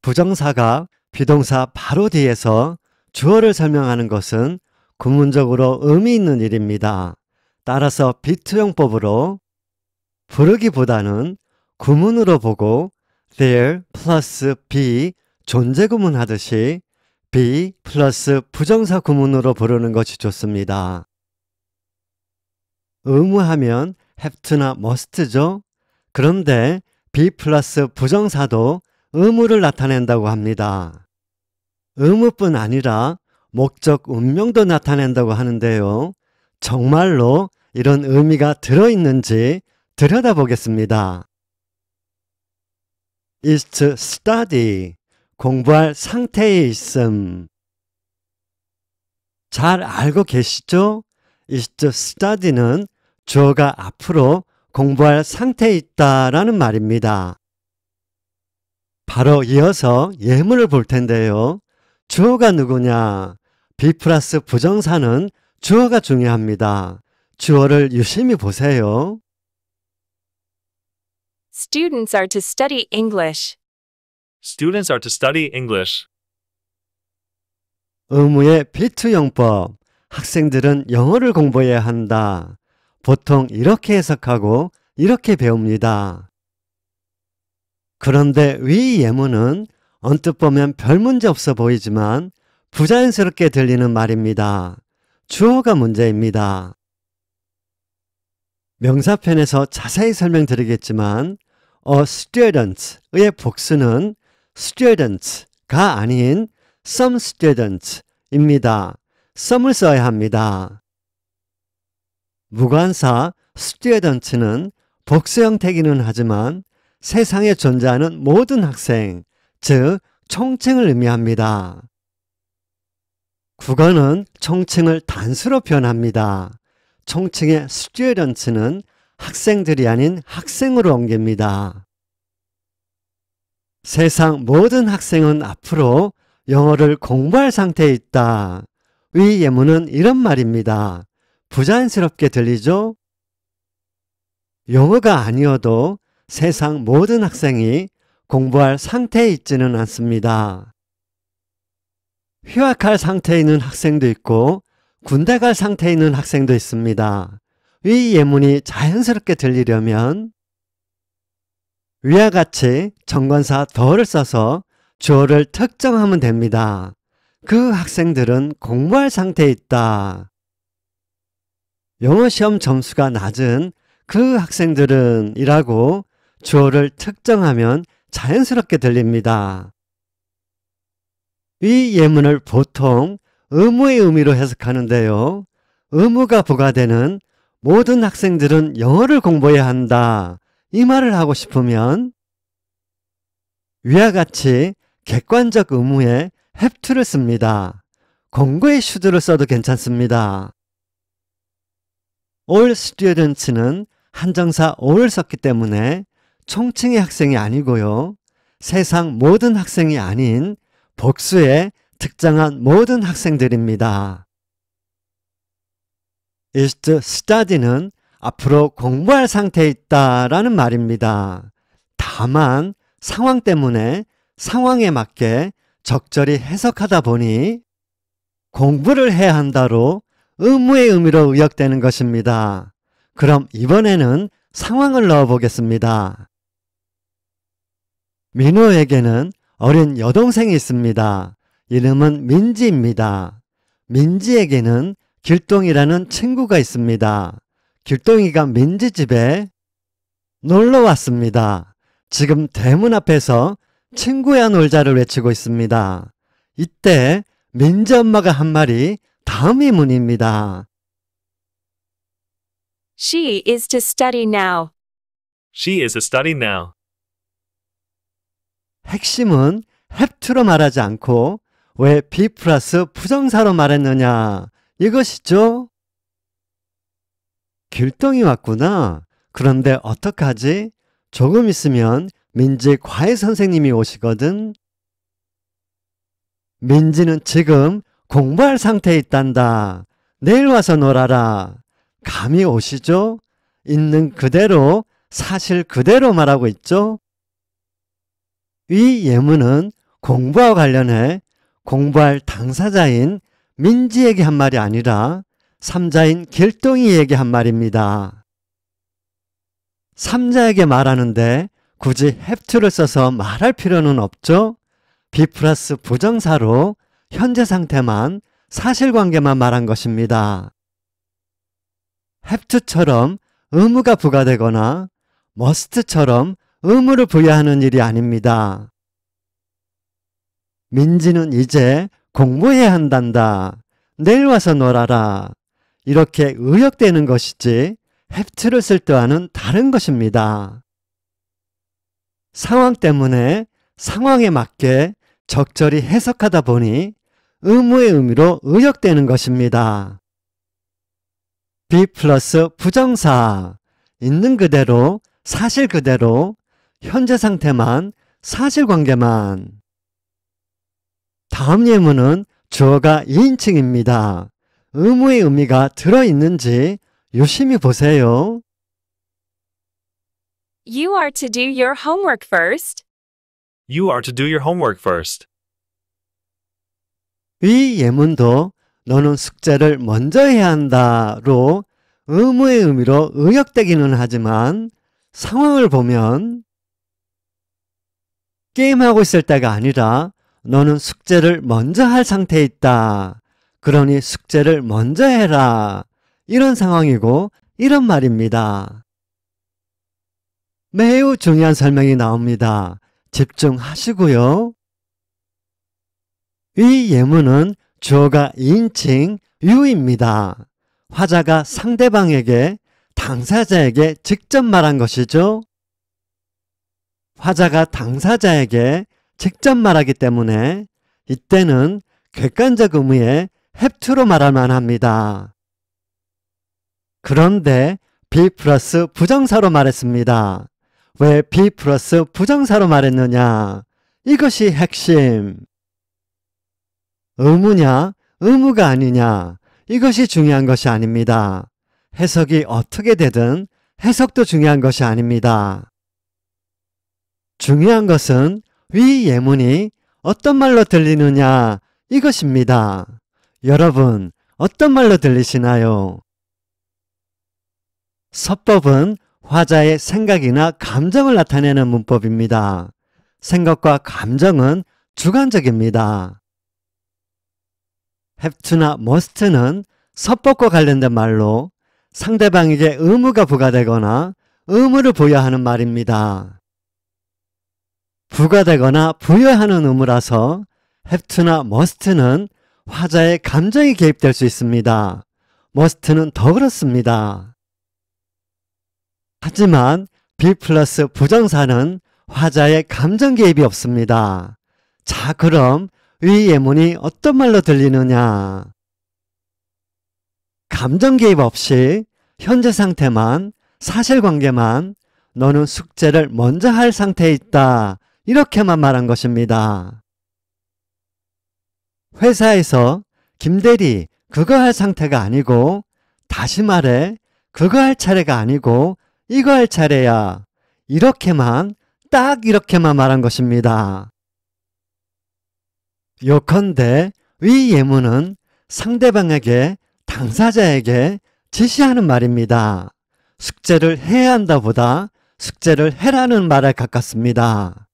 부정사가 비동사 바로 뒤에서 주어를 설명하는 것은 구문적으로 의미 있는 일입니다. 따라서 비투용법으로 부르기보다는 구문으로 보고 there 플러스 be 존재구문 하듯이 be 플러스 부정사 구문으로 부르는 것이 좋습니다. 의무하면 have to나 must죠. 그런데 be 플러스 부정사도 의무를 나타낸다고 합니다. 의무뿐 아니라 목적 운명도 나타낸다고 하는데요. 정말로 이런 의미가 들어있는지 들여다보겠습니다. is to study, 공부할 상태에 있음. 잘 알고 계시죠? is to study는 주어가 앞으로 공부할 상태에 있다라는 말입니다. 바로 이어서 예문을 볼 텐데요. 주어가 누구냐? be 플러스 부정사는 주어가 중요합니다. 주어를 유심히 보세요. Students are to study English. Students are to study English. 의무의 비투용법. 학생들은 영어를 공부해야 한다. 보통 이렇게 해석하고 이렇게 배웁니다. 그런데 위 예문은 언뜻 보면 별 문제 없어 보이지만 부자연스럽게 들리는 말입니다. 주어가 문제입니다. 명사편에서 자세히 설명드리겠지만 a student의 복수는 students가 아닌 some students입니다. some을 써야 합니다. 무관사 students는 복수 형태이기는 하지만 세상에 존재하는 모든 학생, 즉 총칭을 의미합니다. 국어는 총칭을 단수로 표현합니다. 총칭의 students는 학생들이 아닌 학생으로 옮깁니다. 세상 모든 학생은 앞으로 영어를 공부할 상태에 있다. 위 예문은 이런 말입니다. 부자연스럽게 들리죠? 영어가 아니어도 세상 모든 학생이 공부할 상태에 있지는 않습니다. 휴학할 상태에 있는 학생도 있고 군대 갈 상태에 있는 학생도 있습니다. 이 예문이 자연스럽게 들리려면 위와 같이 정관사 더를 써서 주어를 특정하면 됩니다. 그 학생들은 공부할 상태에 있다. 영어 시험 점수가 낮은 그 학생들은 이라고 주어를 특정하면 자연스럽게 들립니다. 이 예문을 보통 의무의 의미로 해석하는데요. 의무가 부과되는 모든 학생들은 영어를 공부해야 한다. 이 말을 하고 싶으면 위와 같이 객관적 의무에 have to를 씁니다. 공고의 should를 써도 괜찮습니다. all students는 한정사 all을 썼기 때문에 총칭의 학생이 아니고요. 세상 모든 학생이 아닌 복수에 특정한 모든 학생들입니다. is to study는 앞으로 공부할 상태에 있다라는 말입니다. 다만 상황 때문에 상황에 맞게 적절히 해석하다 보니 공부를 해야 한다로 의무의 의미로 의역되는 것입니다. 그럼 이번에는 상황을 넣어 보겠습니다. 민호에게는 어린 여동생이 있습니다. 이름은 민지입니다. 민지에게는 길동이라는 친구가 있습니다. 길동이가 민지 집에 놀러 왔습니다. 지금 대문 앞에서 친구야 놀자를 외치고 있습니다. 이때 민지 엄마가 한 말이 다음 의문입니다. She is to study now. She is to study now. 핵심은 have to로 말하지 않고 왜 be 플러스 부정사로 말했느냐 이것이죠. 길동이 왔구나. 그런데 어떡하지? 조금 있으면 민지 과외 선생님이 오시거든. 민지는 지금 공부할 상태에 있단다. 내일 와서 놀아라. 감이 오시죠? 있는 그대로 사실 그대로 말하고 있죠. 이 예문은 공부와 관련해 공부할 당사자인 민지에게 한 말이 아니라 3자인 길동이에게 한 말입니다. 3자에게 말하는데 굳이 have to를 써서 말할 필요는 없죠? be 플러스 부정사로 현재 상태만 사실관계만 말한 것입니다. have to처럼 의무가 부과되거나 must처럼 의무를 부여하는 일이 아닙니다. 민지는 이제 공부해야 한단다. 내일 와서 놀아라. 이렇게 의역되는 것이지 have to를 쓸 때와는 다른 것입니다. 상황 때문에 상황에 맞게 적절히 해석하다 보니 의무의 의미로 의역되는 것입니다. be 플러스 부정사, 있는 그대로, 사실 그대로, 현재 상태만, 사실관계만. 다음 예문은 주어가 2인칭입니다. 의무의 의미가 들어있는지 유심히 보세요. You are to do your homework first. You are to do your homework first. 이 예문도 너는 숙제를 먼저 해야 한다로 의무의 의미로 의역되기는 하지만 상황을 보면 게임하고 있을 때가 아니라 너는 숙제를 먼저 할 상태에 있다. 그러니 숙제를 먼저 해라. 이런 상황이고 이런 말입니다. 매우 중요한 설명이 나옵니다. 집중하시고요. 이 예문은 주어가 2인칭 you입니다. 화자가 상대방에게, 당사자에게 직접 말한 것이죠. 화자가 당사자에게 직접 말하기 때문에 이때는 객관적 의무에 have to로 말할 만합니다. 그런데 be 플러스 부정사로 말했습니다. 왜 be 플러스 부정사로 말했느냐? 이것이 핵심. 의무냐, 의무가 아니냐, 이것이 중요한 것이 아닙니다. 해석이 어떻게 되든 해석도 중요한 것이 아닙니다. 중요한 것은 위 예문이 어떤 말로 들리느냐, 이것입니다. 여러분, 어떤 말로 들리시나요? 서법은 화자의 생각이나 감정을 나타내는 문법입니다. 생각과 감정은 주관적입니다. have to나 must는 서법과 관련된 말로 상대방에게 의무가 부과되거나 의무를 부여하는 말입니다. 부과되거나 부여하는 의무라서 have to나 must는 화자의 감정이 개입될 수 있습니다. must는 더 그렇습니다. 하지만 be 플러스 부정사는 화자의 감정 개입이 없습니다. 자, 그럼 위 예문이 어떤 말로 들리느냐? 감정 개입 없이 현재 상태만, 사실관계만, 너는 숙제를 먼저 할 상태에 있다. 이렇게만 말한 것입니다. 회사에서 김대리 그거 할 상태가 아니고, 다시 말해 그거 할 차례가 아니고 이거 할 차례야. 이렇게만, 딱 이렇게만 말한 것입니다. 요컨대 위 예문은 상대방에게, 당사자에게 지시하는 말입니다. 숙제를 해야 한다 보다 숙제를 해라는 말에 가깝습니다.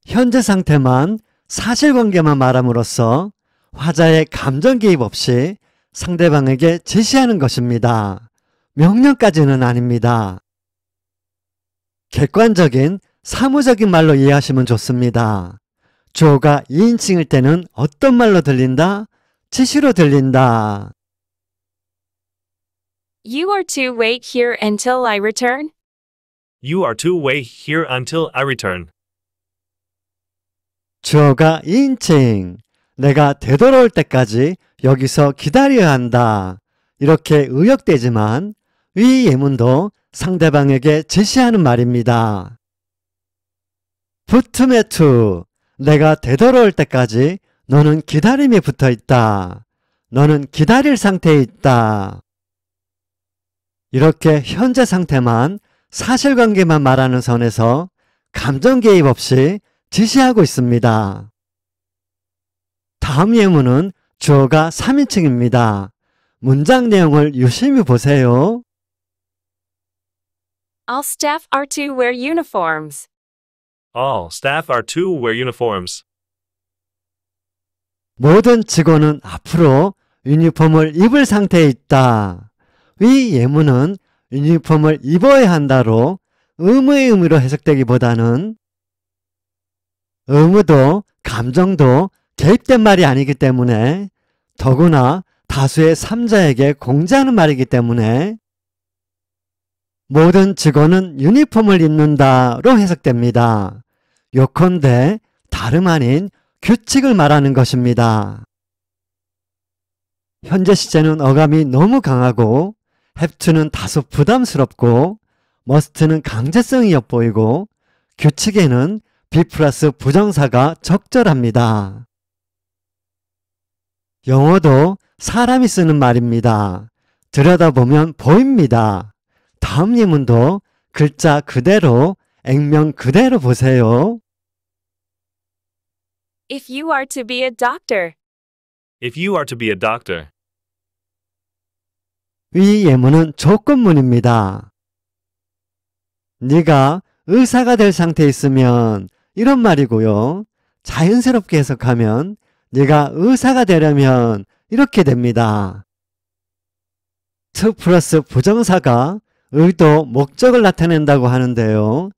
현재 상태만, 사실관계만 말함으로써 화자의 감정 개입 없이 상대방에게 지시하는 것입니다. 명령까지는 아닙니다. 객관적인, 사무적인 말로 이해하시면 좋습니다. 주어가 2인칭일 때는 어떤 말로 들린다? 지시로 들린다. You are to wait here until I return. You are to wait here until I return. 주어가 2인칭. 내가 되돌아올 때까지 여기서 기다려야 한다. 이렇게 의역되지만 위 예문도 상대방에게 지시하는 말입니다. 붙음에 to. 내가 되돌아올 때까지 너는 기다림에 붙어 있다. 너는 기다릴 상태에 있다. 이렇게 현재 상태만, 사실관계만 말하는 선에서 감정 개입 없이 지시하고 있습니다. 다음 예문은 주어가 3인칭입니다. 문장 내용을 유심히 보세요. All staff are to wear uniforms. All staff are to wear uniforms. 모든 직원은 앞으로 유니폼을 입을 상태에 있다. 이 예문은 유니폼을 입어야 한다로 의무의 의미로 해석되기보다는 의무도 감정도 개입된 말이 아니기 때문에 더구나 다수의 삼자에게 공지하는 말이기 때문에 모든 직원은 유니폼을 입는다로 해석됩니다. 요컨대 다름 아닌 규칙을 말하는 것입니다. 현재 시제는 어감이 너무 강하고 have to는 다소 부담스럽고 must는 강제성이 엿보이고 규칙에는 be 플러스 부정사가 적절합니다. 영어도 사람이 쓰는 말입니다. 들여다보면 보입니다. 다음 예문도 글자 그대로 액면 그대로 보세요. If you are to be a doctor. If you are to be a doctor. 이 예문은 조건문입니다. 네가 의사가 될 상태에 있으면 이런 말이고요. 자연스럽게 해석하면 네가 의사가 되려면 이렇게 됩니다. to 플러스 부정사가 의도, 목적을 나타낸다고 하는데요.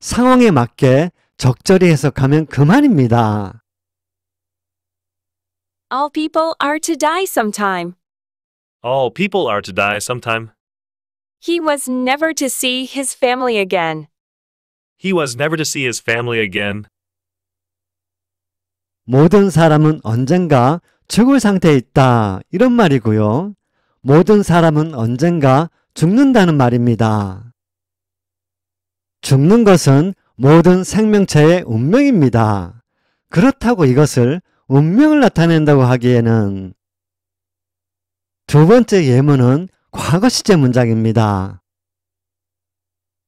상황에 맞게 적절히 해석하면 그만입니다. All people are to die sometime. All people are to die sometime. He was never to see his family again. He was never to see his family again. 모든 사람은 언젠가 죽을 상태에 있다. 이런 말이고요. 모든 사람은 언젠가 죽는다는 말입니다. 죽는 것은 모든 생명체의 운명입니다. 그렇다고 이것을 운명을 나타낸다고 하기에는 두 번째 예문은 과거 시제 문장입니다.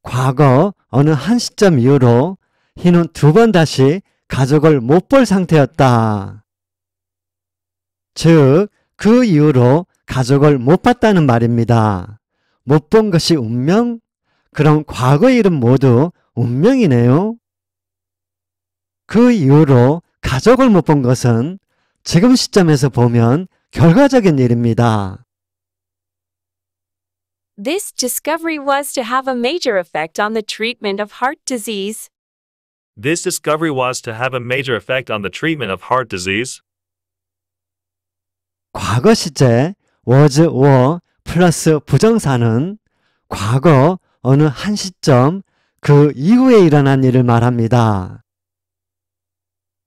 과거 어느 한 시점 이후로 희는 두 번 다시 가족을 못 볼 상태였다. 즉, 그 이후로 가족을 못 봤다는 말입니다. 못 본 것이 운명? 그럼 과거의 일은 모두 운명이네요. 그 이후로 가족을 못 본 것은 지금 시점에서 보면 결과적인 일입니다. This discovery was to have a major effect on the treatment of heart disease. This discovery was to have a major effect on the treatment of heart disease. 과거 시제 was, were 플러스 부정사는 과거 어느 한 시점 그 이후에 일어난 일을 말합니다.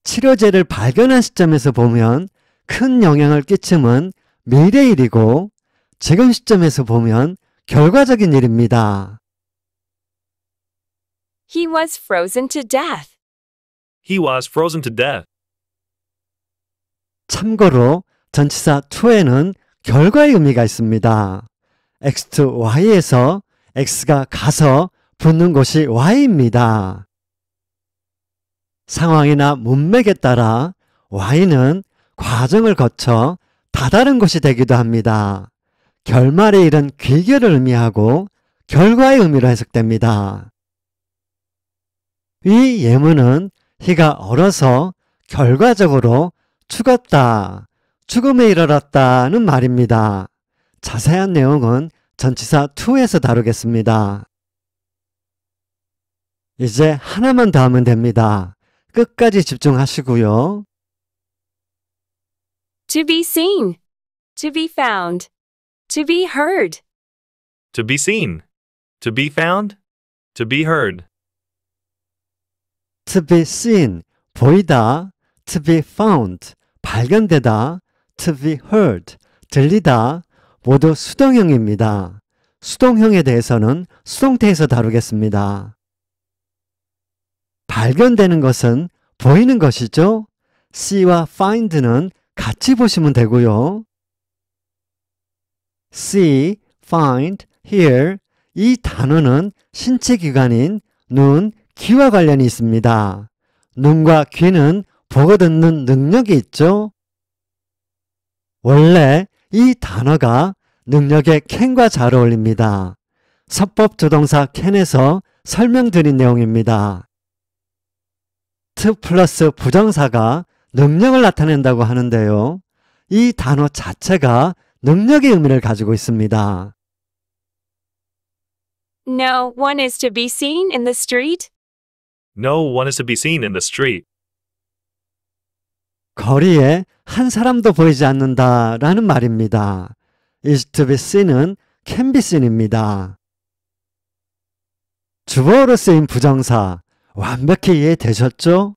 치료제를 발견한 시점에서 보면 큰 영향을 끼침은 미래 일이고 지금 시점에서 보면 결과적인 일입니다. He was frozen to death. He was frozen to death. 참고로 전치사 to에는 결과의 의미가 있습니다. x to y에서 x가 가서 붙는 곳이 y입니다. 상황이나 문맥에 따라 y는 과정을 거쳐 다다른 것이 되기도 합니다. 결말에 이른 귀결을 의미하고 결과의 의미로 해석됩니다. 이 예문은 희가 얼어서 결과적으로 죽었다, 죽음에 이르렀다는 말입니다. 자세한 내용은 전치사 to에서 다루겠습니다. 이제 하나만 더 하면 됩니다. 끝까지 집중하시고요. To be seen. To be found. To be heard. To be seen. To be found. To be heard. To be seen, 보이다. To be found, 발견되다. To be heard, 들리다. 모두 수동형입니다. 수동형에 대해서는 수동태에서 다루겠습니다. 발견되는 것은 보이는 것이죠. see와 find는 같이 보시면 되고요. see, find, hear 이 단어는 신체 기관인 눈, 귀와 관련이 있습니다. 눈과 귀는 보고 듣는 능력이 있죠. 원래 이 단어가 능력의 can과 잘 어울립니다. 서법조동사 can에서 설명드린 내용입니다. to 플러스 부정사가 능력을 나타낸다고 하는데요. 이 단어 자체가 능력의 의미를 가지고 있습니다. No one is to be seen in the street. No one is to be seen in the street. 거리에 한 사람도 보이지 않는다라는 말입니다. is to be seen은 can be seen입니다. 주어로 쓰인 부정사 완벽히 이해되셨죠?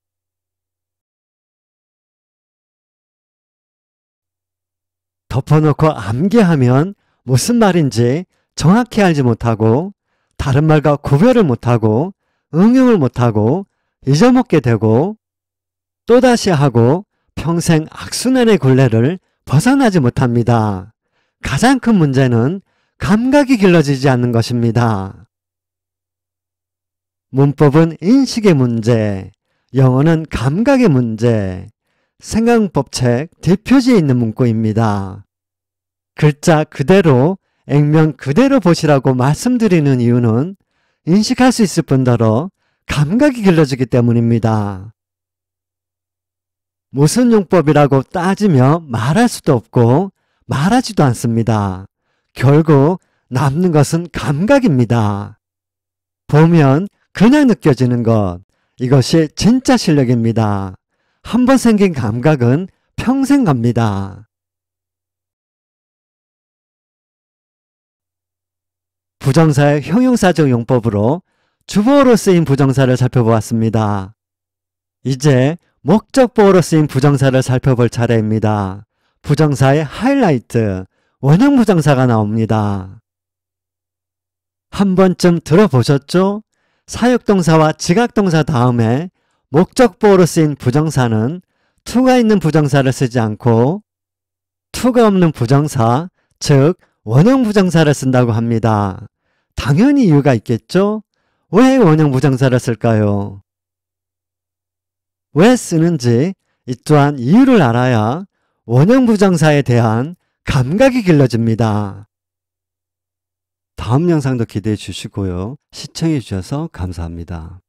덮어놓고 암기하면 무슨 말인지 정확히 알지 못하고 다른 말과 구별을 못하고 응용을 못하고 잊어먹게 되고 또다시 하고 평생 악순환의 굴레를 벗어나지 못합니다. 가장 큰 문제는 감각이 길러지지 않는 것입니다. 문법은 인식의 문제, 영어는 감각의 문제, 생각문법책 뒷표지에 있는 문구입니다. 글자 그대로, 액면 그대로 보시라고 말씀드리는 이유는 인식할 수 있을 뿐더러 감각이 길러지기 때문입니다. 무슨 용법이라고 따지며 말할 수도 없고 말하지도 않습니다. 결국 남는 것은 감각입니다. 보면 그냥 느껴지는 것, 이것이 진짜 실력입니다. 한번 생긴 감각은 평생 갑니다. 부정사의 형용사적 용법으로 주보어로 쓰인 부정사를 살펴보았습니다. 이제 목적보어로 쓰인 부정사를 살펴볼 차례입니다. 부정사의 하이라이트, 원형 부정사가 나옵니다. 한 번쯤 들어보셨죠? 사역동사와 지각동사 다음에 목적보어로 쓰인 부정사는 to가 있는 부정사를 쓰지 않고 to가 없는 부정사, 즉 원형 부정사를 쓴다고 합니다. 당연히 이유가 있겠죠? 왜 원형 부정사를 쓸까요? 왜 쓰는지 이 또한 이유를 알아야 원형 부정사에 대한 감각이 길러집니다. 다음 영상도 기대해 주시고요. 시청해 주셔서 감사합니다.